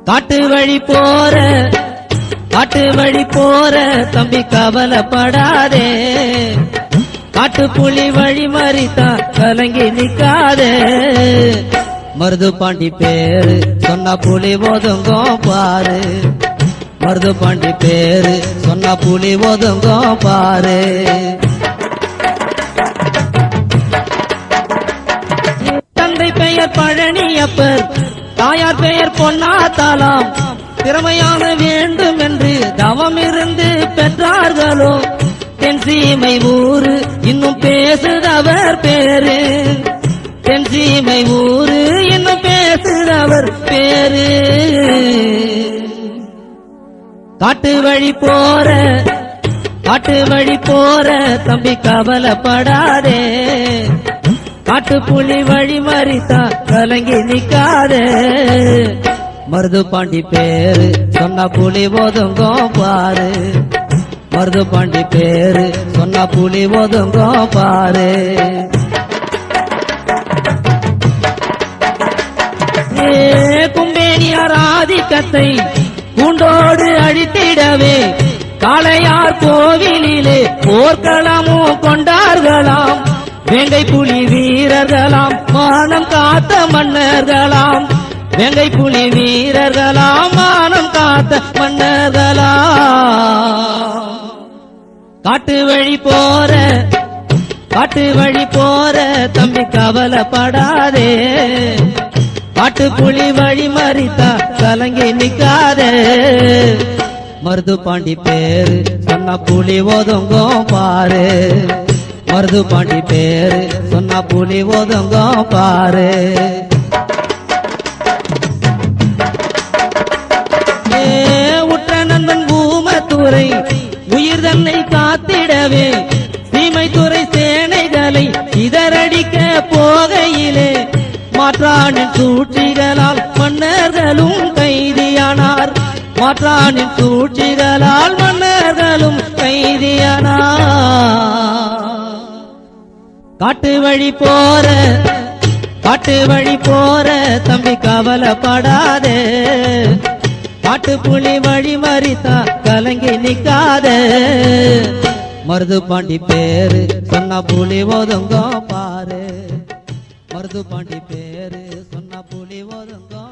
காட்டு வழி போற தம்பி கவலைப்படாதே, காட்டு புலி வழி மறித்தான் கலங்கி நிக்காதே. மருது பாண்டி பேரு சொன்ன புலி ஒதுங்கோ பாரு, மருது பாண்டி பேரு சொன்ன புலி ஒதுங்கோ பாரு. தந்தை பெயர் பழனியப்பர், தாயார் பெயர் பொன்னாத்தாலாம். திறமையான வேண்டும் என்று தவம் இருந்து பெற்றார்களோ, தென் சீமை ஊரு இன்னும் பேசுதவர் பேரு, தென் சீமை ஊரு இன்னும் பேசுதவர் பேரு. காட்டு வழி போற தம்பி கவலைப்படாதே, காட்டு புலி வழி மறித்தா கலங்கி நிக்காதே. மருது பாண்டி பேரு சொன்ன புலி ஒதுங்கோ பாரு, மருது பாண்டி பேரு சொன்ன புலி ஒதுங்கோ பாரு. கும்பேனியார் ஆதிக்கத்தை கூண்டோடு அழித்திடவே, காளையார் கோவிலிலே போர்க்களமும் கொண்டார்களாம். வேங்கை புலி வீரர்களாம், மானம் காத்த மன்னர்களாம். வேங்கை புலி வீரர்களாம், மானம் காத்த மன்னர்களாம். காட்டு வழி போற தம்பி கவலைப்படாதே, காட்டு புலி வழி மறித்தா கலங்கி நிக்காதே. மருது பாண்டி பேரு சொன்ன புலி ஒதுங்கோ பாரு, மருது பாண்டி பேரு சொன்ன புலி ஒதுங்கோ பாரு. உற்ற நண்பன் ஊமத்துறை உயிர் தன்னை காத்திடவே, சீமைத்துறை சேனைகளை இதரடிக்க போகையிலே, மாற்றானின் சூழ்ச்சிகளால் மன்னர்களும் கைதியானார், மாற்றானின் சூழ்ச்சிகளால் மன்னர்களும் கைதியானார். காட்டு வழி போற தம்பி கவலைப்படாதே, காட்டு புலி வழி மறித்தா கலங்கி நிக்காதே. மருது பாண்டி பேரு சொன்ன புலி ஒதுங்கோ பாரு, மருது பாண்டி பேரு சொன்ன புலி ஒதுங்கோ